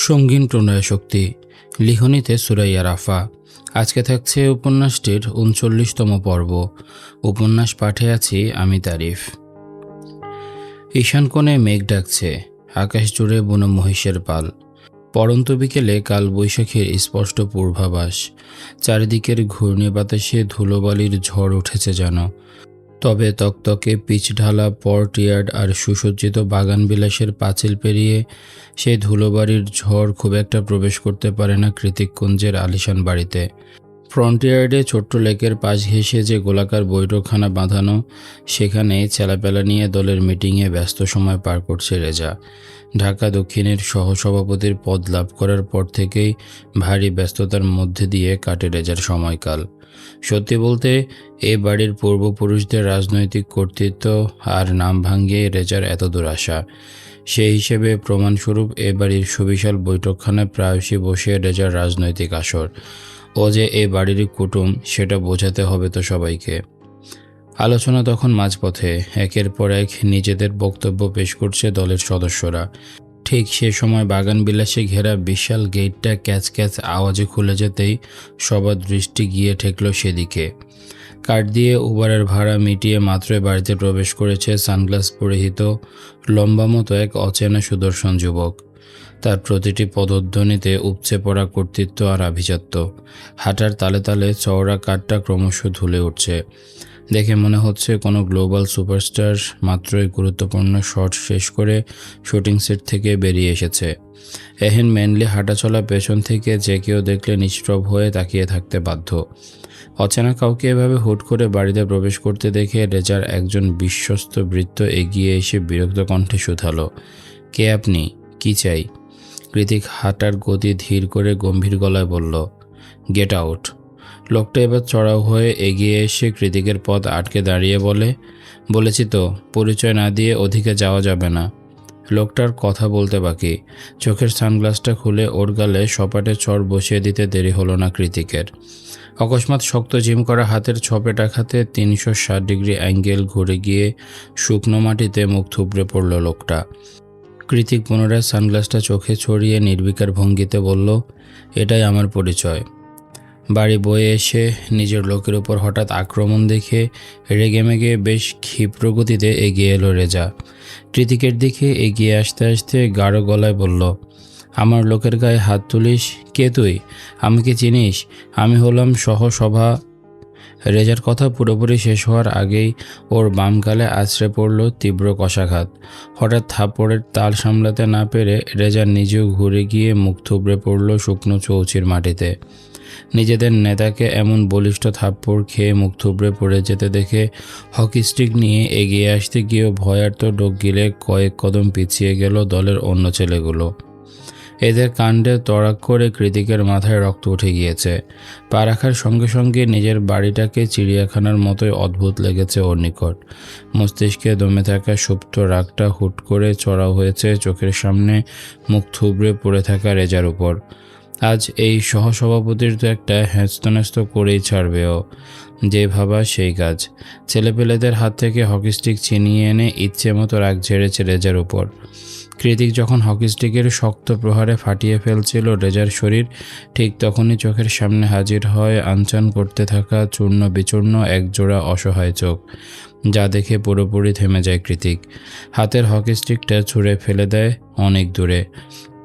সঙ্গীন প্রণয় শক্তি লিখনিতে সুরাইয়া রাফা। আজকে থাকছে উপন্যাসটির ৩৯তম পর্ব। উপন্যাস পাঠে আছি আমি তারিফ। ঈশান কোণে মেঘ ডাকছে, আকাশ জুড়ে বুনো মহিষের পাল। পড়ন্ত বিকেলে কাল বৈশাখীর স্পষ্ট পূর্বাভাস। চারিদিকের ঘূর্ণি বাতাসে ধুলোবালির ঝড় উঠেছে যেন। তবে তকতকে পিচঢালা পর্টইয়ার্ড আর সুসজ্জিত বাগানবিলাসের পাঁচিল পেরিয়ে সেই ধুলোবাড়ির ঝড় খুব একটা প্রবেশ করতে পারে না কৃতিককুঞ্জের আলিশান বাড়িতে। ফ্রন্টিয়ার্ডে ছোট্ট লেকের পাশ ঘেঁষে যে গোলাকার বৈঠকখানা বাঁধানো, সেখানে চেলাপেলা নিয়ে দলের মিটিংয়ে ব্যস্ত সময় পার করছে রেজা। ঢাকা দক্ষিণের সহসভাপতির পদ লাভ করার পর থেকেই ভারী ব্যস্ততার মধ্যে দিয়ে কাটে রেজার সময়কাল। সত্যি বলতে এ বাড়ির পূর্বপুরুষদের রাজনৈতিক কর্তৃত্ব আর নাম ভাঙিয়ে রেজার এতদূর আসা। সেই হিসেবে প্রমাণস্বরূপ এ বাড়ির সুবিশাল বৈঠকখানায় প্রায়শই বসে রেজার রাজনৈতিক আসর। ও যে এ বাড়িরই কুটুম সেটা বোঝাতে হবে তো সবাইকে। আলোচনা তখন মাঝপথে, একের পর এক নিজেদের বক্তব্য পেশ করছে দলের সদস্যরা। ঠিক সে সময় বাগানবিলাসে ঘেরা বিশাল গেটটা ক্যাচ ক্যাচ আওয়াজে খুলে যেতেই সবার দৃষ্টি গিয়ে ঠেকল সেদিকে। কার্ড দিয়ে উবারের ভাড়া মিটিয়ে মাত্রই বাড়িতে প্রবেশ করেছে সানগ্লাস পরিহিত লম্বা মতো এক অচেনা সুদর্শন যুবক। তার প্রতিটি পদধ্বনিতে উপচে পড়া কর্তৃত্ব আর আভিজাত্য। হাঁটার তালে তালে চওড়া কাঠটা ক্রমশ ধুলে উঠছে। দেখে মনে হচ্ছে কোনো গ্লোবাল সুপারস্টার মাত্রই গুরুত্বপূর্ণ শট শেষ করে শুটিং সেট থেকে বেরিয়ে এসেছে। এহেন ম্যানলি হাঁটাচলা পেছন থেকে যে কেউ দেখলে নিষ্প্রভ হয়ে তাকিয়ে থাকতে বাধ্য। অচেনা কাউকে এভাবে হুট করে বাড়িতে প্রবেশ করতে দেখে রেজার একজন বিশ্বস্ত ভৃত্য এগিয়ে এসে বিরক্ত কণ্ঠে শুধালো, কে আপনি, কি চাই? কৃতিক হাঁটার গতি ধীর করে গম্ভীর গলায় বলল, গেট আউট। লোকটা এবার চড়াও হয়ে এগিয়ে এসে কৃতিকের পথ আটকে দাঁড়িয়ে বলেছি তো, পরিচয় না দিয়ে ওদিকে যাওয়া যাবে না। লোকটার কথা বলতে বাকি। চোখের সানগ্লাসটা খুলে ওর গালে সপাটে চড় বসিয়ে দিতে দেরি হলো না কৃতিকের। অকস্মাৎ শক্ত জিম করা হাতের ছপেট আঘাতে ৩৬০ ডিগ্রি অ্যাঙ্গেল ঘুরে গিয়ে শুকনো মাটিতে মুখ থুবড়ে পড়ল লোকটা। কৃতিক পুনরায় সানগ্লাসটা চোখে ছড়িয়ে নির্বিকার ভঙ্গিতে বলল, এটাই আমার পরিচয়। বাড়ি বয়ে এসে নিজের লোকের উপর হঠাৎ আক্রমণ দেখে রেগেমেগে বেশ ক্ষিপ্র গতিতে এগিয়ে এলো রেজা। কৃতিকের দিকে এগিয়ে আসতে আসতে গাঢ় গলায় বলল, আমার লোকের গায়ে হাত তুলিস? কে তুই? আমাকে চিনিস? আমি হলাম সহসভা। রেজার কথা পুরোপুরি শেষ হওয়ার আগেই ওর বাম গালে আছড়ে পড়ল তীব্র কষাঘাত। হঠাৎ থাপ্পড়ের তাল সামলাতে না পেরে রেজা নিজেও ঘুরে গিয়ে মুখ থুবড়ে পড়ল শুকনো চৌচির মাটিতে। নিজেদের নেতাকে এমন বলিষ্ঠ থাপ্পড় খেয়ে মুখ থুবড়ে পড়ে যেতে দেখে হকি স্টিক নিয়ে এগিয়ে আসতে গিয়েও ভয়ার্ত ডোক গিলে কয়েক কদম পিছিয়ে গেল দলের অন্য ছেলেগুলো। এদের কাণ্ডে তড়াক করে কৃতিকের মাথায় রক্ত উঠে গিয়েছে। পা রাখার সঙ্গে সঙ্গে নিজের বাড়িটাকে চিড়িয়াখানার মতোই অদ্ভুত লেগেছে ওর নিকট। মস্তিষ্কে দমে থাকা সুপ্ত রাগটা হুট করে চড়াও হয়েছে চোখের সামনে মুখ থুবড়ে পড়ে থাকা রেজার উপর। আজ এই সহসভাপতির তো একটা হ্যাস্ত করেই ছাড়বে ও। যে ভাবা সেই কাজ। ছেলেপেলেদের হাত থেকে হকি স্টিক ছিনিয়ে এনে ইচ্ছে মতো রাগ ঝেড়েছে রেজার উপর। কৃতিক যখন হকি স্টিকের শক্ত প্রহারে ফাটিয়ে ফেলছিল রেজার শরীর, ঠিক তখনই চোখের সামনে হাজির হয় আনচান করতে থাকা চূর্ণ বিচূর্ণ একজোড়া অসহায় চোখ, যা দেখে পুরোপুরি থেমে যায় কৃতিক। হাতের হকি স্টিকটা ছুঁড়ে ফেলে দেয় অনেক দূরে।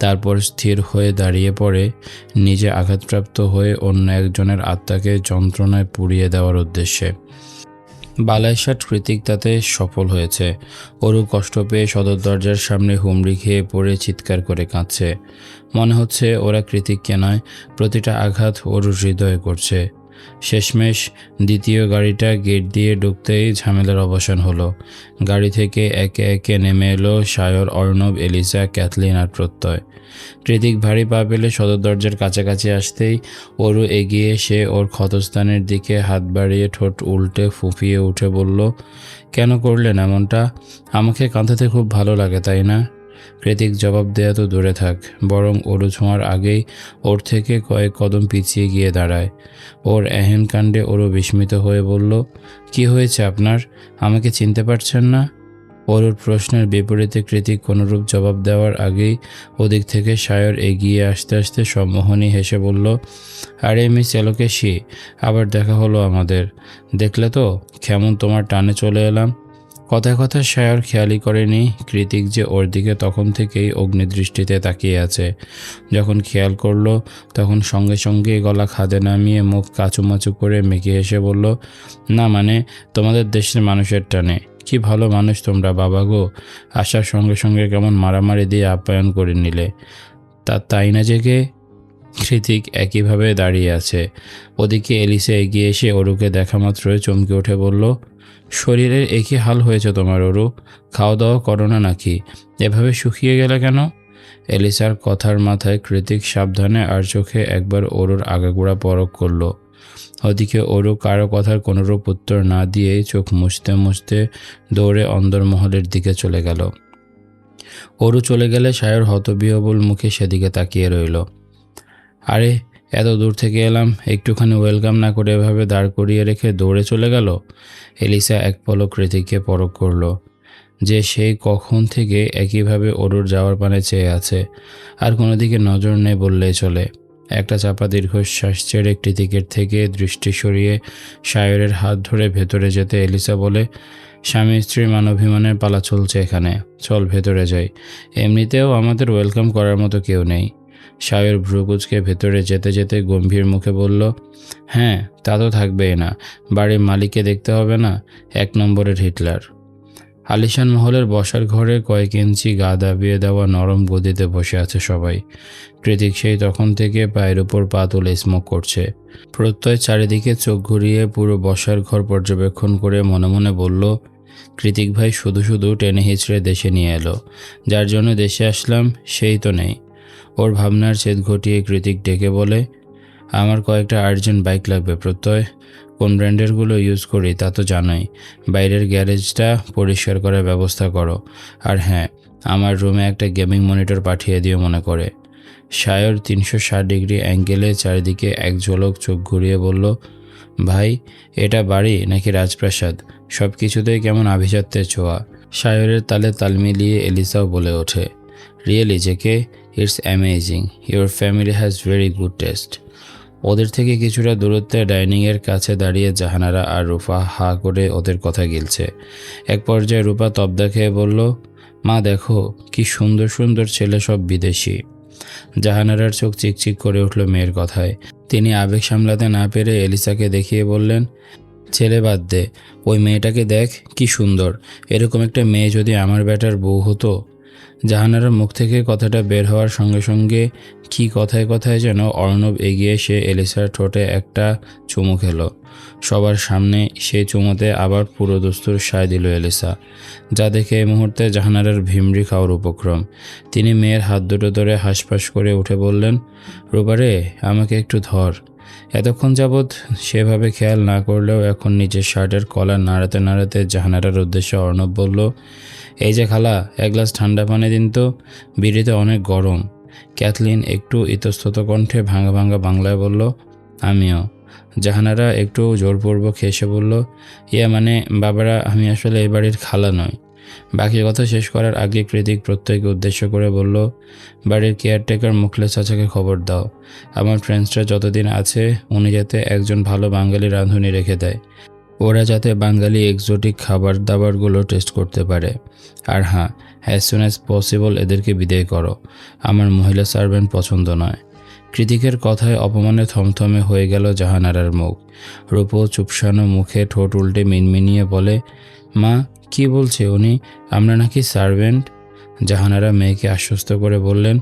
তারপর স্থির হয়ে দাঁড়িয়ে পড়ে, নিজে আঘাতপ্রাপ্ত হয়ে অন্য একজনের আত্মাকে যন্ত্রণায় পুড়িয়ে দেওয়ার উদ্দেশ্যে। বালাইশাট কৃতিক তাতে সফল হয়েছে। অরু কষ্ট পেয়ে সদর দরজার সামনে হুমড়ি খেয়ে পড়ে চিৎকার করে কাঁদছে। মনে হচ্ছে ওরা কৃতিককে নয়, প্রতিটা আঘাত অরুর হৃদয়ে করছে। শেষমেশ দ্বিতীয় গাড়িটা গেট দিয়ে ঢুকতেই ঝামেলার অবসান হলো। গাড়ি থেকে একে একে নেমে এলো সায়র, অর্ণব, এলিসা, ক্যাথলিন আর প্রত্যয়। কৃতিক ভারী পা পেলে সদর দরজার কাছাকাছি আসতেই অরু এগিয়ে এসে ওর ক্ষতস্থানের দিকে হাত বাড়িয়ে ঠোঁট উল্টে ফুঁপিয়ে উঠে বলল, কেন করলেন এমনটা? আমাকে কাঁদাতে খুব ভালো লাগে, তাই না? কৃতিক জবাব দেয়া তো দূরে থাক, বরং অরু ছোঁয়ার আগেই ওর থেকে কয়েক কদম পিছিয়ে গিয়ে দাঁড়ায়। ওর এহেন কাণ্ডে অরু বিস্মিত হয়ে বলল, কি হয়েছে আপনার? আমাকে চিনতে পারছেন না? অরুর প্রশ্নের বিপরীতে কৃতিক কোনরূপ জবাব দেওয়ার আগেই ওদিক থেকে সায়র এগিয়ে আসতে আসতে সম্মোহনী হেসে বলল, আরে মিস এলোকেশী, আবার দেখা হলো আমাদের। দেখলে তো কেমন তোমার টানে চলে এলাম। কথায় কথায় সায়র খেয়ালই করেনি কৃতিক যে ওর দিকে তখন থেকেই অগ্নিদৃষ্টিতে তাকিয়ে আছে। যখন খেয়াল করলো তখন সঙ্গে সঙ্গে গলা খাদে নামিয়ে মুখ কাচুমাচু করে মেকি হেসে বলল, না মানে তোমাদের দেশের মানুষের টানে। কি ভালো মানুষ তোমরা বাবা গো, আসার সঙ্গে সঙ্গে কেমন মারামারি দিয়ে আপ্যায়ন করে নিলে। তাই না জেগে? কৃতিক একইভাবে দাঁড়িয়ে আছে। ওদিকে এলিসা এগিয়ে এসে অরুকে দেখা মাত্রই চমকে উঠে বলল, শরীরের একই হাল হয়েছে তোমার অরু, খাওয়া দাওয়া করো না নাকি? এভাবে শুকিয়ে গেলে কেন? এলিসার কথার মাথায় কৃতিক সাবধানে আর চোখে একবার অরুর আগাগোড়া পরখ করল। ওদিকে অরু কারো কথার কোনোরূপ উত্তর না দিয়েই চোখ মুছতে মুছতে দৌড়ে অন্দরমহলের দিকে চলে গেল। অরু চলে গেলে সায়র হতবিহ্বল মুখে সেদিকে তাকিয়ে রইল। আরে এত দূর থেকে এলাম, একটুখানি ওয়েলকাম না করে এভাবে দাঁড় করিয়ে রেখে দৌড়ে চলে গেল। এলিসা এক পলক কৃতিককে পরখ করল, যে সেই কখন থেকে একইভাবে অরুর যাওয়ার পানে চেয়ে আছে, আর কোনো দিকে নজর নেই বললেই চলে। একটা চাপা দীর্ঘশ্বাস ছেড়ে কৃতিকের থেকে দৃষ্টি সরিয়ে সায়রের হাত ধরে ভেতরে যেতে এলিসা বলে, স্বামী স্ত্রীর মানবাভিমানের পালা চলছে এখানে, চল ভেতরে যাই। এমনিতেও আমাদের ওয়েলকাম করার মতো কেউ নেই। সায়র ভ্রুকুচকে ভেতরে যেতে যেতে গম্ভীর মুখে বলল, হ্যাঁ তা তো থাকবেই না, বাড়ির মালিককে দেখতে হবে না, 1 নম্বরের হিটলার। আলিশান মহলের বসার ঘরে কয়েক ইঞ্চি গা দাবিয়ে দেওয়া নরম গদিতে বসে আছে সবাই। কৃতিক সেই তখন থেকে পায়ের উপর পা তুলে স্মোক করছে। প্রত্যয় চারিদিকে চোখ ঘুরিয়ে পুরো বসার ঘর পর্যবেক্ষণ করে মনে মনে বলল, কৃতিক ভাই শুধু শুধু টেনে হিচড়ে দেশে নিয়ে এলো, যার জন্য দেশে আসলাম সেই তো নেই। ওর ভাবনার ছেদ ঘটিয়ে কৃতিক ডেকে বলে, আমার কয়েকটা আর্জেন্ট বাইক লাগবে প্রত্যয়। কোন ব্র্যান্ডেরগুলো ইউজ করি তা তো জানোই। বাইরের গ্যারেজটা পরিষ্কার করার ব্যবস্থা করো। আর হ্যাঁ, আমার রুমে একটা গেমিং মনিটর পাঠিয়ে দিও মনে করে। সায়র 360 ডিগ্রি অ্যাঙ্গেলে চারিদিকে এক ঝলক চোখ ঘুরিয়ে বলল, ভাই এটা বাড়ি নাকি রাজপ্রাসাদ? সব কিছুতেই কেমন আভিজাত্যের ছোঁয়া। সায়রের তালে তাল মিলিয়ে এলিসাও বলে ওঠে, really JK, it's amazing, your family has very good taste. ওদের থেকে কিছুটা দূরত্বে ডাইনিংয়ের কাছে দাঁড়িয়ে জাহানারা আর রূপা হা করে ওদের কথা গিলছে। এক পর্যায়ে রূপা তবদা খেয়ে বলল, মা দেখো কি সুন্দর সুন্দর ছেলে, সব বিদেশি। জাহানারার চোখ চিকচিক করে উঠল মেয়ের কথায়। তিনি আবেগ সামলাতে না পেরে এলিসাকে দেখিয়ে বললেন, ছেলে বাদ দে, ওই মেয়েটাকে দেখ কি সুন্দর, এরকম একটা মেয়ে যদি আমার বেটার বউ হতো। জাহানারার মুখ থেকে কথাটা বের হওয়ার সঙ্গে সঙ্গে কি কথায় কথায় যেন অর্ণব এগিয়ে এসে এলিসার ঠোঁটে একটা চুমু খেলো। সবার সামনে সেই চুমুতে আবার পুরো দস্তুর সায় দিল এলিসা, যা দেখে এই মুহূর্তে জাহানারার ভিমরি খাওয়ার উপক্রম। তিনি মেয়ের হাত দুটো ধরে হাঁসফাঁস করে উঠে বললেন, রূপারে আমাকে একটু ধর। এতক্ষণ যাবৎ সেভাবে খেয়াল না করলেও এখন নিজের শার্টের কলার নাড়াতে নাড়াতে জাহানারার উদ্দেশ্যে অর্ণব বলল, এই যে খালা, এক গ্লাস ঠান্ডা পানি দিন তো, বিড়িতে অনেক গরম। ক্যাথলিন একটু ইতস্তত কণ্ঠে ভাঙা ভাঙা বাংলায় বলল, আমিও। জাহানারা একটু জোরপূর্বক হেসে বলল, ইয়া মানে বাবারা, আমি আসলে এই বাড়ির খালা নই। বাকি কথা শেষ করার আগে কৃতিক প্রত্যেককে উদ্দেশ্য করে বলল, বাড়ির কেয়ারটেকার মুখলেস চাচাকে খবর দাও, আমার ফ্রেন্ডসরা যতদিন আছে উনি যাতে একজন ভালো বাঙালি রাঁধুনি রেখে দেয়, ওরা যাতে বাঙালি এক্সোটিক খাবার দাবারগুলো টেস্ট করতে পারে। আর হ্যাঁ, অ্যাজ সুন অ্যাজ পসিবল এদেরকে বিদায় করো, আমার মহিলা সার্ভেন্ট পছন্দ নয়। কৃতিকের কথায় অপমানে থমথমে হয়ে গেল জাহানারার মুখ। রূপো চুপসানো মুখে ঠোঁট উল্টে মিনমিনিয়ে বলে, মা কি বলছে উনি, আমরা নাকি সার্ভেন্ট? জাহানারা মেয়েকে আশ্বস্ত করে বললেন,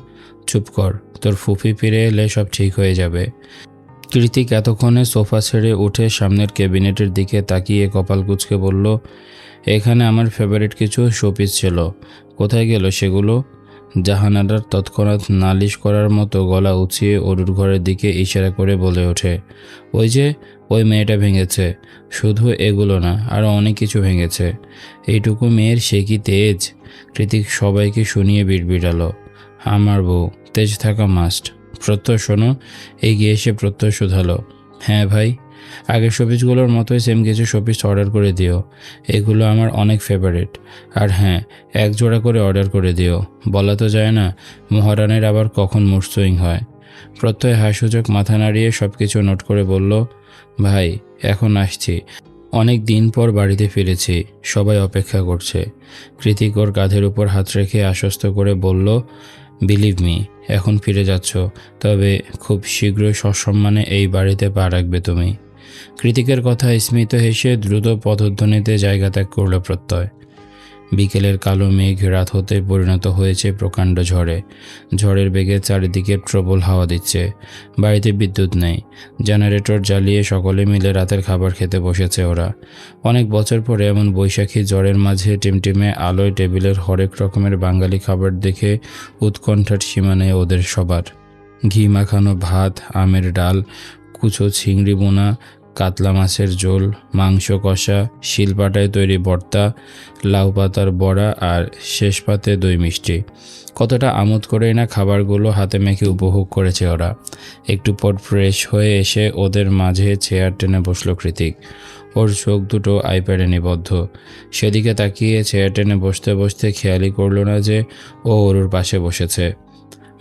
চুপ কর, তোর ফুফি ফিরে এলে সব ঠিক হয়ে যাবে। কৃতিক এতক্ষণে সোফা ছেড়ে উঠে সামনের ক্যাবিনেটের দিকে তাকিয়ে কপাল কুঁচকে বলল, এখানে আমার ফেভারিট কিছু শোপিস ছিল, কোথায় গেল সেগুলো? জাহানারার তৎক্ষণাৎ নালিশ করার মতো গলা উঁচিয়ে অরুর ঘরের দিকে ইশারা করে বলে ওঠে, ওই যে ওই মেয়েটা ভেঙেছে, শুধু এগুলো না আরও অনেক কিছু ভেঙেছে। এইটুকু মেয়ের সে কি তেজ! কৃতিক সবাইকে শুনিয়ে বিড়বিড়ালো, আমার বউ, তেজ থাকা মাস্ট। প্রত্যয় শোনো। এগিয়ে এসে প্রত্যয় শুধালো, হ্যাঁ ভাই। আগের শোপিসগুলোর মতোই সেম কিছু শোপিস অর্ডার করে দিও। এগুলো আমার অনেক ফেভারিট। আর হ্যাঁ, এক জোড়া করে অর্ডার করে দিও। বলা তো যায় না মহারানের আবার কখন মুড সুইং হয়। প্রত্যয় হাস্যচক মাথা নাড়িয়ে সব কিছু নোট করে বলল, ভাই এখন আসছি, অনেক দিন পর বাড়িতে ফিরেছি, সবাই অপেক্ষা করছে। কৃতিক ওর কাঁধের উপর হাত রেখে আশ্বস্ত করে বলল, বিলিভ মি, এখন ফিরে যাচ্ছ, তবে খুব শীঘ্রই সসম্মানে এই বাড়িতে পা রাখবে তুমি। কৃতিকের কথা স্মিত হেসে দ্রুত পদধ্বনিতে জায়গা ত্যাগ করল প্রত্যয়। বিকেলের কালো মেঘ রাত হতে পরিণত হয়েছে প্রকাণ্ড ঝড়ে। ঝড়ের বেগে চারিদিকে প্রবল হাওয়া দিচ্ছে। বাড়িতে বিদ্যুৎ নেই। জেনারেটর জ্বালিয়ে সকলে মিলে রাতের খাবার খেতে বসেছে ওরা। অনেক বছর পরে এমন বৈশাখী ঝড়ের মাঝে টিমটিমে আলোয় টেবিলের হরেক রকমের বাঙালি খাবার দেখে উৎকণ্ঠার সীমা নেই ওদের সবার। ঘি মাখানো ভাত, আমের ডাল, কুচো চিংড়ি বোনা, কাতলা মাছের ঝোল, মাংস কষা, শিলপাটায় তৈরি ভর্তা, লাউ পাতার বড়া আর শেষ পাতে দই মিষ্টি। কতটা আমোদ করেই না খাবারগুলো হাতে মেখে উপভোগ করেছে ওরা। একটু পর ফ্রেশ হয়ে এসে ওদের মাঝে চেয়ার টেনে বসলো কৃতিক। ওর চোখ দুটো আইপ্যাডে নিবদ্ধ। সেদিকে তাকিয়ে চেয়ার টেনে বসতে বসতে খেয়ালই করলো না যে ও ওরুর পাশে বসেছে।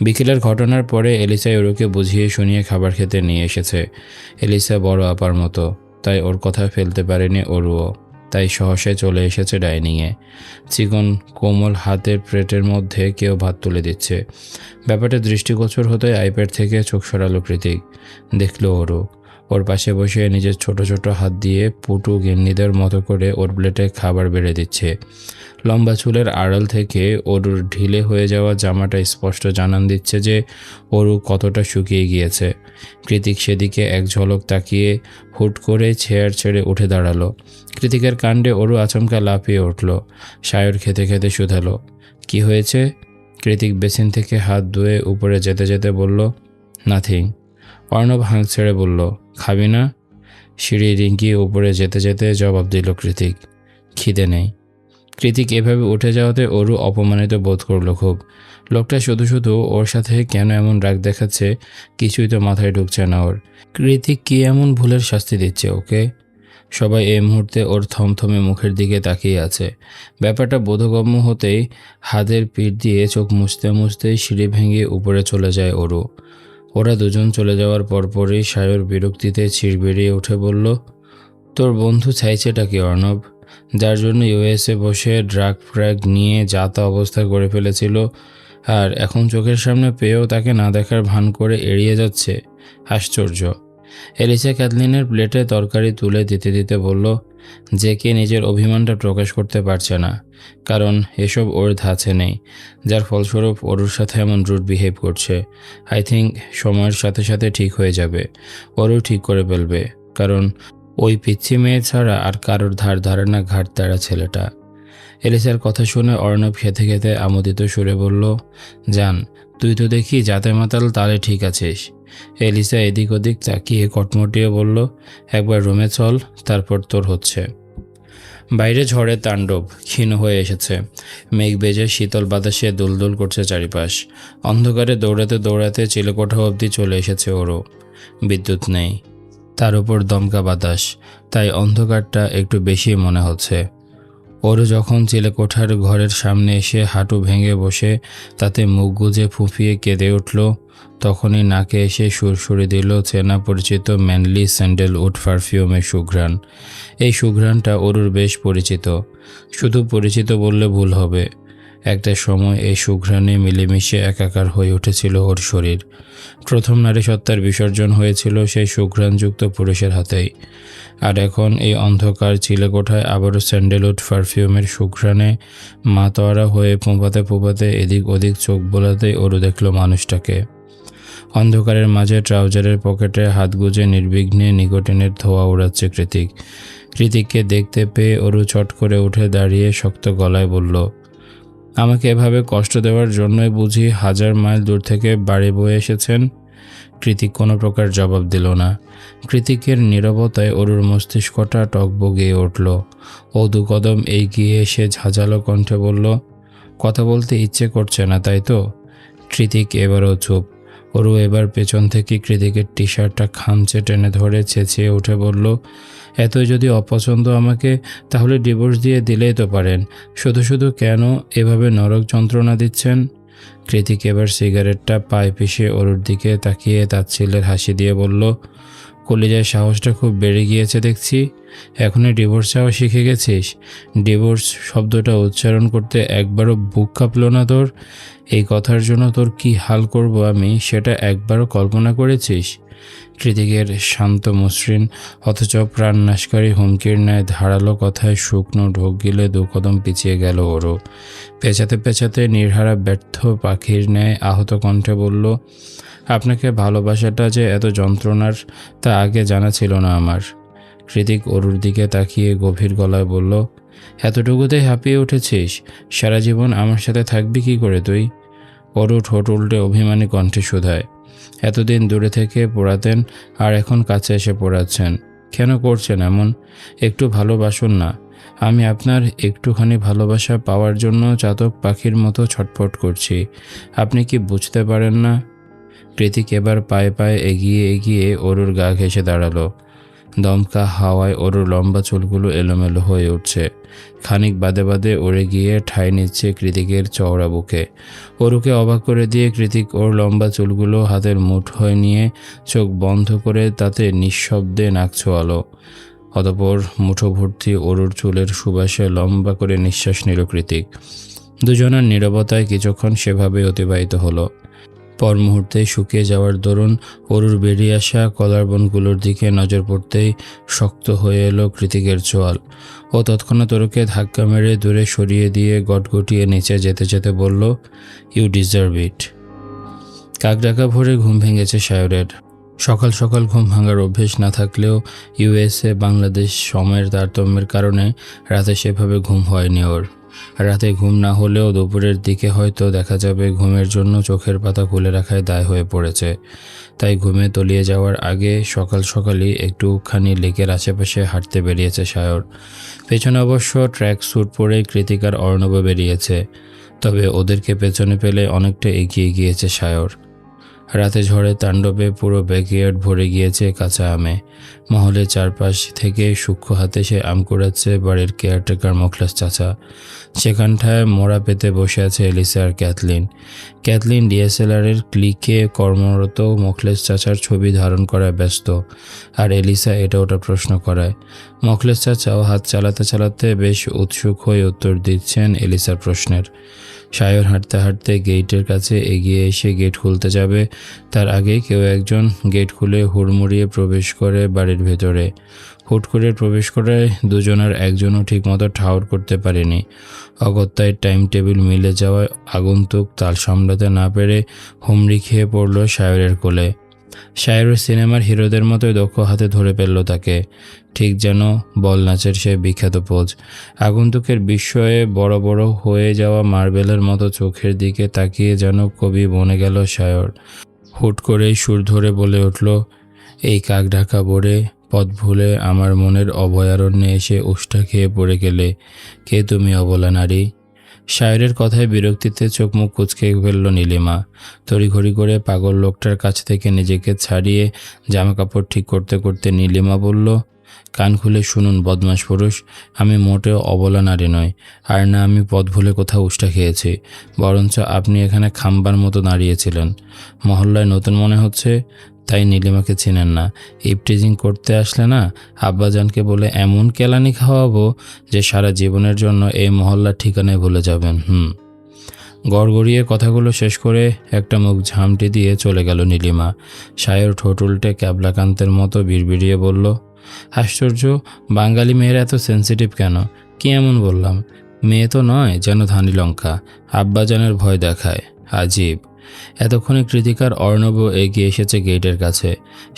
বিকেলের ঘটনার পরে এলিসা ওরুকে বুঝিয়ে শুনিয়ে খাবার খেতে নিয়ে এসেছে। এলিসা বড় আপার মতো, তাই ওর কথা ফেলতে পারেনি ওরুও। তাই সহসায় চলে এসেছে ডাইনিংয়ে। চিকন কোমল হাতের প্লেটের মধ্যে কেউ ভাত তুলে দিচ্ছে। ব্যাপারটা দৃষ্টিগোচর হতে আইপ্যাড থেকে চোখ সরালো কৃতিক। দেখলো ওরু ওর পাশে বসে নিজের ছোট ছোট হাত দিয়ে পুটু গিন্নিদের মতো করে ওর প্লেটে খাবার বেড়ে দিচ্ছে। লম্বা চুলের আড়াল থেকে ওরুর ঢিলে হয়ে যাওয়া জামাটা স্পষ্ট জানান দিচ্ছে যে ওরু কতটা শুকিয়ে গিয়েছে। কৃতিক সেদিকে এক ঝলক তাকিয়ে হুট করে চেয়ার ছেড়ে উঠে দাঁড়ালো। কৃতিকের কাণ্ডে ওরু আচমকা লাফিয়ে উঠল। সায়র খেতে খেতে শুধালো, কি হয়েছে? কৃতিক বেসিন থেকে হাত ধুয়ে উপরে যেতে যেতে বলল, নাথিং। অর্ণব হাঁক ছেড়ে বলল, খাবি না? সিঁড়ি রিঙ্গিয়ে উপরে যেতে যেতে জবাব দিল কৃতিক, খিদে নেই। কৃতিক এভাবে উঠে যাওয়াতে ওরু অপমানিত বোধ করলো খুব। লোকটা শুধু শুধু ওর সাথে কেন এমন রাগ দেখাচ্ছে কিছুই তো মাথায় ঢুকছে না ওর। কৃতিক কি এমন ভুলের শাস্তি দিচ্ছে ওকে? সবাই এই মুহূর্তে ওর থমথমে মুখের দিকে তাকিয়ে আছে। ব্যাপারটা বোধগম্য হতেই হাতের পিঠ দিয়ে চোখ মুছতে মুছতেই সিঁড়ি ভেঙে উপরে চলে যায় ওরু। ওরা দুজন চলে যাওয়ার পরপরই সায়র বিরক্তিতে চিড় বেরিয়ে উঠে বলল, তোর বন্ধু চাইছেটা কি অর্ণব? যার জন্য ইউএসএ বসে ড্রাগ ফ্র্যাগ নিয়ে যা তা অবস্থা করে ফেলেছিল, আর এখন চোখের সামনে পেয়েও তাকে না দেখার ভান করে এড়িয়ে যাচ্ছে। আশ্চর্য। এলিসা ক্যাথলিনের প্লেটে তরকারি তুলে দিতে দিতে বলল, যে কে নিজের অভিমানটা প্রকাশ করতে পারছে না, কারণ এসব ওর ধাঁচে নেই, যার ফলস্বরূপ ওর সাথে এমন রুড বিহেভ করছে। আই থিঙ্ক সময়ের সাথে সাথে ঠিক হয়ে যাবে। ওরও ঠিক করে ফেলবে, কারণ ওই পিচ্ছি মেয়ে ছাড়া আর কারোর ধার ধারে না ঘাট তারা ছেলেটা। এলিসার কথা শুনে অর্ণব খেতে খেতে আমোদিত সুরে বলল, জান, তুই তো দেখি জাতে মাতাল, তালে ঠিক আছিস। এলিসা এদিক ওদিক তাকিয়ে কটমটিয়ে বলল, একবার রুমে চল, তারপর তোর হচ্ছে। বাইরে ঝড়ের তাণ্ডব ক্ষীণ হয়ে এসেছে। মেঘ বেজে শীতল বাতাসে দুলদুল করছে চারিপাশ। অন্ধকারে দৌড়াতে দৌড়াতে চিলেকোঠা অবধি চলে এসেছে ওরও। বিদ্যুৎ নেই, তার উপর দমকা বাতাস, তাই অন্ধকারটা একটু বেশি মনে হচ্ছে। ওরও যখন চিলেকোঠার ঘরের সামনে এসে হাঁটু ভেঙে বসে তাতে মুখ গুজে ফুঁপিয়ে কেঁদে উঠল, তখনই নাকে এসে সুরসুরি দিল চেনা পরিচিত ম্যানলি স্যান্ডেলউড পারফিউমের সুঘ্রাণ। এই সুঘ্রাণটা ওরুর বেশ পরিচিত। শুধু পরিচিত বললে ভুল হবে। একটা সময় এই সুঘ্রাণে মিলেমিশে একাকার হয়ে উঠেছিল ওর শরীর। প্রথম নারীসত্তার বিসর্জন হয়েছিল সেই সুঘ্রাণযুক্ত পুরুষের হাতেই। আর এখন এই অন্ধকার চিলেকোঠায় আবারও স্যান্ডেলউড পারফিউমের সুঘ্রাণে মাতোয়ারা হয়ে পোঁপাতে পোঁপাতে এদিক ওদিক চোখ বোলাতেই ওরু দেখল মানুষটাকে। অন্ধকারের মাঝে ট্রাউজারের পকেটে হাত গুজে নির্বিঘ্নে নিকোটিনের ধোঁয়া উড়াচ্ছে কৃতিক। কৃতিককে দেখতে পেয়ে ওরু চট করে উঠে দাঁড়িয়ে শক্ত গলায় বলল, আমাকে এভাবে কষ্ট দেওয়ার জন্যই বুঝি 1000 মাইল দূর থেকে বাড়ি বয়ে এসেছেন? কৃতিক কোনো প্রকার জবাব দিল না। কৃতিকের নীরবতায় ওরুর মস্তিষ্কটা টকবগিয়ে উঠল। ও 2 কদম এগিয়ে এসে ঝাঁঝালো কণ্ঠে বলল, কথা বলতে ইচ্ছে করছে না তাই তো? কৃতিক এবারও চুপ। অরু এবার পেছন থেকে কৃতিকের টি শার্টটা খামচে টেনে ধরে চেঁচিয়ে উঠে বলল, এতই যদি অপছন্দ আমাকে, তাহলে ডিভোর্স দিয়ে দিলেই তো পারেন। শুধু শুধু কেন এভাবে নরক যন্ত্রণা দিচ্ছেন? কৃতিক এবার সিগারেটটা পায়ে পিষে অরুর দিকে তাকিয়ে তাচ্ছিল্যের হাসি দিয়ে বলল, কলিজায় সাহসটা খুব বেড়ে গিয়েছে দেখছি। এখনই ডিভোর্স চাওয়া শিখে গেছিস? ডিভোর্স শব্দটা উচ্চারণ করতে একবারও বুক কাঁপলো না তোর? এই কথার জন্য তোর কি হাল করব আমি, সেটা একবারও কল্পনা করেছিস? কৃতিকের শান্ত মসৃণ অথচ প্রাণনাশকারী হুমকির ন্যায় ধারালো কথায় শুকনো ঢোক গিলে 2 কদম পিছিয়ে গেল ওরও। পেঁচাতে পেঁচাতে নির্হারা ব্যর্থ পাখির ন্যায় আহত কণ্ঠে বলল, আপনাকে ভালোবাসাটা যে এত যন্ত্রণার তা আগে জানা ছিল না আমার। কৃতিক অরুর দিকে তাকিয়ে গভীর গলায় বলল, এতটুকুতেই হাঁপিয়ে উঠেছিস? সারা জীবন আমার সাথে থাকবি কি করে তুই? অরু ঠোঁট উল্টে অভিমানী কণ্ঠে শুধায়, এতদিন দূরে থেকে পড়াতেন আর এখন কাছে এসে পড়াচ্ছেন, কেন করছেন এমন? একটু ভালোবাসুন না। আমি আপনার একটুখানি ভালোবাসা পাওয়ার জন্য চাতক পাখির মতো ছটফট করছি। আপনি কি বুঝতে পারেন না? কৃতিক এবার পায়ে পায়ে এগিয়ে এগিয়ে অরুর গা ঘেঁষে দাঁড়ালো। দমকা হাওয়ায় অরুর লম্বা চুলগুলো এলোমেলো হয়ে উঠছে। খানিক বাদে বাদে উড়ে গিয়ে ঠাঁই নিচ্ছে কৃতিকের চওড়া বুকে। অরুকে অবাক করে দিয়ে কৃতিক ওর লম্বা চুলগুলো হাতের মুঠোয় নিয়ে চোখ বন্ধ করে তাতে নিঃশব্দে নাক ছোঁয়ালো। অতঃপর মুঠো ভর্তি অরুর চুলের সুবাসে লম্বা করে নিঃশ্বাস নিল কৃতিক। দুজনের নীরবতায় কিছুক্ষণ সেভাবে অতিবাহিত হলো। পর মুহূর্তে শুকিয়ে যাওয়ার দরুন অরুর বেরিয়ে আসা কলারবনগুলোর দিকে নজর পড়তেই শক্ত হয়ে এলো কৃতিকের চোয়াল। ও তৎক্ষণাৎ অরুকে ধাক্কা মেরে দূরে সরিয়ে দিয়ে গটগটিয়ে নিচে যেতে যেতে বলল, ইউ ডিজার্ভ ইট। কাকডাকা ভোরে ঘুম ভেঙেছে সায়রের। সকাল সকাল ঘুম ভাঙার অভ্যেস না থাকলেও ইউএসএ বাংলাদেশ সময়ের তারতম্যের কারণে রাতে সেভাবে ঘুম হয়নি ওর। রাতে ঘুম না হলেও দুপুরের দিকে হয়তো দেখা যাবে ঘুমের জন্য চোখের পাতা খুলে রাখায় দায় হয়ে পড়েছে। তাই ঘুমে তলিয়ে যাওয়ার আগে সকাল সকালই একটুখানি লেকের আশেপাশে হাঁটতে বেরিয়েছে সায়র। পেছনে অবশ্য ট্র্যাক স্যুট পরে কৃতিকার অর্ণব বেরিয়েছে, তবে ওদেরকে পেছনে পেলে অনেকটা এগিয়ে গিয়েছে সায়র। রাতে ঝড়ে তাণ্ডবে পুরো ব্যাকইয়ার্ড ভরে গিয়েছে কাঁচা আমে। মহলের চারপাশ থেকে সূক্ষ্ম হাতে সে আম কুড়াচ্ছে বাড়ির কেয়ারটেকার মোখলেস চাচা। সেখানটায় মোড়া পেতে বসে আছে এলিসা আর ক্যাথলিন ডিএসএলআরের ক্লিকে কর্মরত মোখলেস চাচার ছবি ধারণ করায় ব্যস্ত, আর এলিসা এটা ওটা প্রশ্ন করায়। মোখলেস চাচাও হাত চালাতে চালাতে বেশ উৎসুক হয়ে উত্তর দিচ্ছেন এলিসার প্রশ্নের। সায়র হাঁটতে হাঁটতে গেটের কাছে এগিয়ে এসে গেট খুলতে যাবে, তার আগে কেউ একজন গেট খুলে হুড়মুড়িয়ে প্রবেশ করে বাড়ির ভেতরে। হুট করে প্রবেশ করে দুজনের একজনও ঠিকমতো ঠাউর করতে পারেনি। অগত্যায় টাইম টেবিল মিলে যাওয়ায় আগন্তুক তাল সামলাতে না পেরে হুমড়ি খেয়ে পড়ল সায়রের কোলে। সায়রের সিনেমার হিরোদের মতোই দক্ষ হাতে ধরে ফেলল তাকে, ঠিক যেন বল নাচের সে বিখ্যাত পোজ। আগন্তুকের বিস্ময়ে বড় বড় হয়ে যাওয়া মার্বেলের মতো চোখের দিকে তাকিয়ে যেন কবি বনে গেল সায়র। হুট করেই সুর ধরে বলে উঠল, এই কাক ঢাকা বোরে পথ ভুলে আমার মনের অভয়ারণ্যে এসে উষ্টা খেয়ে পড়ে গেলে, কে তুমি অবলা নারী? সায়রের কথায় বিরক্তিতে চোখ মুখ কুঁচকে ফেলল নীলিমা। তড়িঘড়ি করে পাগল লোকটার কাছ থেকে নিজেকে ছাড়িয়ে জামা কাপড় ঠিক করতে করতে নীলিমা বলল, কান খুলে শুনুন বদমাশ পুরুষ, আমি মোটেও অবলা নারী নই, আর না আমি পথ ভুলে কোথাও উষ্টা খেয়েছি। বরঞ্চ আপনি এখানে খাম্বার মতো দাঁড়িয়েছিলেন। মহল্লায় নতুন মনে হচ্ছে, তাই নীলিমাকে চিনেন না। ইপটিজিং করতে আসলে না আব্বাজানকে বলে এমন কেলানি খাওয়াবো যে সারা জীবনের জন্য এই মহল্লার ঠিকানায় ভুলে যাবেন। গড়গড়িয়ে কথাগুলো শেষ করে একটা মুখ ঝামটি দিয়ে চলে গেল নীলিমা। সায়র ঠোঁট উল্টে ক্যাবলাকান্তের মতো বিড়বিড়িয়ে বলল, আশ্চর্য, বাঙালি মেয়েরা এত সেন্সিটিভ কেন? কি এমন বললাম? মেয়ে তো নয়, যেন ধানি লঙ্কা, আব্বাজানের ভয় দেখায়। আজীব। এতক্ষণে কৃতিকার অর্ণব এগিয়ে এসেছে গেটের কাছে।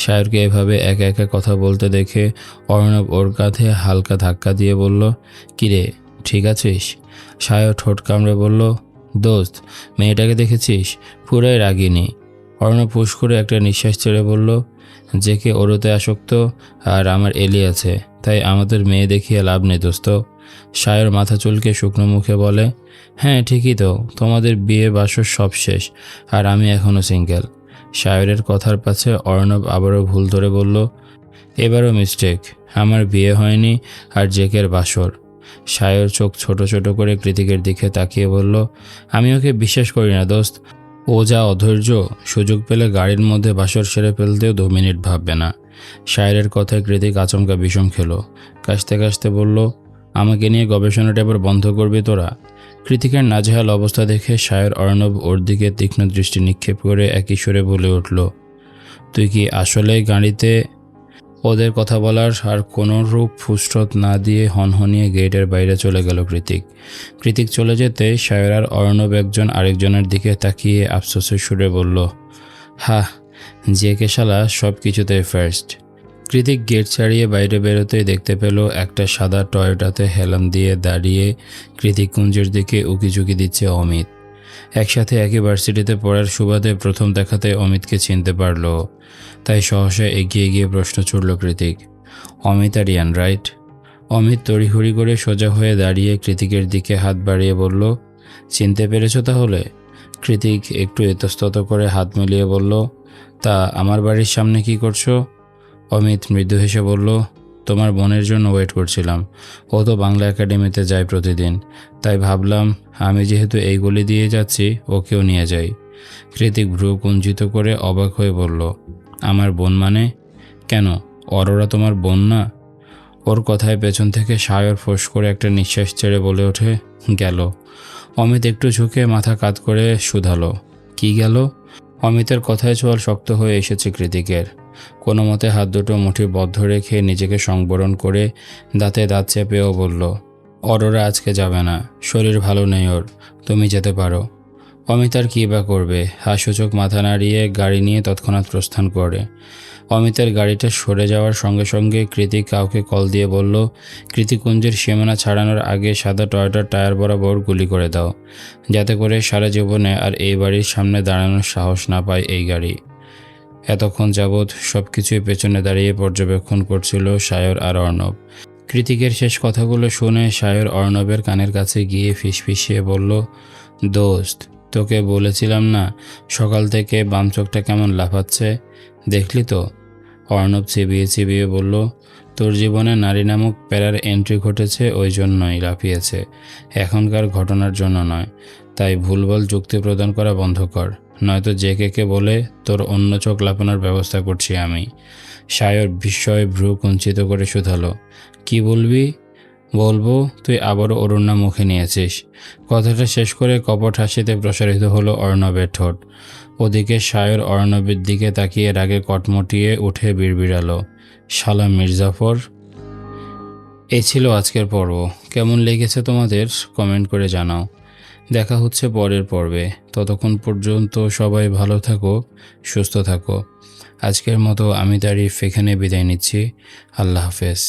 সায়রকে এভাবে একা একা কথা বলতে দেখে অর্ণব ওর কাঁধে হালকা ধাক্কা দিয়ে বলল, কিরে ঠিক আছিস? সায়র ঠোঁট কামড়ে বলল, দোস্ত, মেয়েটাকে দেখেছিস? পুরাই রাগিনী। অর্ণব ফুস করে একটা নিঃশ্বাস ছেড়ে বলল, যে কে ওরতে আসক্ত আর আমার এলি আছে, তাই আমাদের মেয়ে দেখিয়ে লাভ নেই দোস্ত। সায়র মাথা চুলকে শুকনো মুখে বলে, হ্যাঁ ঠিকই তো, তোমাদের বিয়ে বাসর সব শেষ আর আমি এখনও সিঙ্গেল। সায়রের কথার পাছে অর্ণব আবারও ভুল ধরে বলল, এবারও মিস্টেক, আমার বিয়ে হয়নি আর জেকের বাসর। সায়র চোখ ছোট ছোট করে কৃতিকের দিকে তাকিয়ে বলল, আমি ওকে বিশ্বাস করি না দোস্ত। ও যা অধৈর্য, সুযোগ পেলে গাড়ির মধ্যে বাসর সেরে ফেলতেও 2 মিনিট ভাববে না। সায়রের কথায় কৃতিক আচমকা বিষম খেলো। কাশতে কাশতে বলল, আমাকে নিয়ে গবেষণাটা এবার বন্ধ করবি তোরা? কৃতিকের নাজেহাল অবস্থা দেখে সায়র অর্ণব ওর দিকে তীক্ষ্ণ দৃষ্টি নিক্ষেপ করে একই সুরে বলে উঠল, তুই কি আসলেই গাড়িতে? ওদের কথা বলার আর কোনো রূপ ফুসরত না দিয়ে হনহনিয়ে গেটের বাইরে চলে গেল কৃতিক চলে যেতে সায়র আর অর্ণব একজন আরেকজনের দিকে তাকিয়ে আফসোসের সুরে বলল, হা, যে কে শালা সব কিছুতেই ফার্স্ট। কৃতিক গেট ছাড়িয়ে বাইরে বেরোতেই দেখতে পেল একটা সাদা টয়োটাতে হেলান দিয়ে দাঁড়িয়ে কৃতিক কুঞ্জের দিকে উকিঝুঁকি দিচ্ছে অমিত। একসাথে একই ভার্সিটিতে পড়ার সুবাদে প্রথম দেখাতে অমিতকে চিনতে পারল। তাই সহসা এগিয়ে গিয়ে প্রশ্ন ছুড়ল কৃতিক, অমিত আর ইয়ান রাইট? অমিত তড়িঘড়ি করে সোজা হয়ে দাঁড়িয়ে কৃতিকের দিকে হাত বাড়িয়ে বলল, চিনতে পেরেছ তাহলে? কৃতিক একটু ইতস্তত করে হাত মিলিয়ে বলল, তা আমার বাড়ির সামনে কি করছো? অমিত মৃদু হেসে বলল, তোমার বোনের জন্য ওয়েট করছিলাম। ও তো বাংলা একাডেমিতে যায় প্রতিদিন, তাই ভাবলাম আমি যেহেতু এই গলি দিয়ে যাচ্ছি ওকেও নিয়ে যাই। কৃতিক ভ্রু কুঞ্চিত করে অবাক হয়ে বলল, আমার বোন মানে? কেন, অরোরা তোমার বোন না? ওর কথায় পেছন থেকে সায়র ফোঁস করে একটা নিঃশ্বাস ছেড়ে বলে ওঠে, গেল। অমিত একটু ঝুঁকে মাথা কাত করে শুধালো, কি গেল? অমিতের কথায় চোয়াল শক্ত হয়ে এসেছে কৃতিকের। কোনো মতে হাত দুটো মুঠিবদ্ধ রেখে নিজেকে সংবরণ করে দাঁতে দাঁত চেপেও বলল, অরোরা আজকে যাবে না, শরীর ভালো নেই ওর, তুমি যেতে পারো। অমিত আর কী বা করবে, হাসূচক মাথা নাড়িয়ে গাড়ি নিয়ে তৎক্ষণাৎ প্রস্থান করে। অমিতের গাড়িটা সরে যাওয়ার সঙ্গে সঙ্গে কৃতিক কাউকে কল দিয়ে বলল, কৃতিকুঞ্জের সীমানা ছাড়ানোর আগে সাদা টয়োটার টায়ার বরাবর গুলি করে দাও, যাতে করে সারা জীবনে আর এই বাড়ির সামনে দাঁড়ানোর সাহস না পায় এই গাড়ি। এতক্ষণ যাবৎ সব কিছুই পেছনে দাঁড়িয়ে পর্যবেক্ষণ করছিল সায়র আর অর্ণব। কৃতিকের শেষ কথাগুলো শুনে সায়র অর্ণবের কানের কাছে গিয়ে ফিসফিসিয়ে বলল, দোস্ত, তোকে বলেছিলাম না সকাল থেকে বাম চোখটা কেমন লাফাচ্ছে, দেখলি তো? অর্ণব চিবিয়ে চিবিয়ে বলল, তোর জীবনে নারী নামক প্যারার এন্ট্রি ঘটেছে, ওই জন্যই লাফিয়েছে, এখনকার ঘটনার জন্য নয়। তাই ভুলভাল যুক্তি প্রদান করা বন্ধ কর, নয়তো যে কে বলে তোর অন্য চোখ লাফানোর ব্যবস্থা করছি আমি। সায়র বিস্ময়ে ভ্রু কুঞ্চিত করে শুধালো, কি বলবি? বলবো তুই আবারও অরুণা মুখে নিয়েছিস। কথাটা শেষ করে কপট হাসিতে প্রসারিত হলো অর্ণবের ঠোঁট। ওদিকে সায়র অর্ণবের দিকে তাকিয়ে রাগে কটমটিয়ে উঠে বিড়বিড়ালো, শালা মির্জাফর। এই ছিল আজকের পর্ব। কেমন লেগেছে তোমাদের কমেন্ট করে জানাও। দেখা হচ্ছে পরের পর্বে। ততক্ষণ পর্যন্ত সবাই ভালো থাকো, সুস্থ থাকো। আজকের মতো আমি তারিফ এখানে বিদায় নিচ্ছি। আল্লাহ হাফেজ।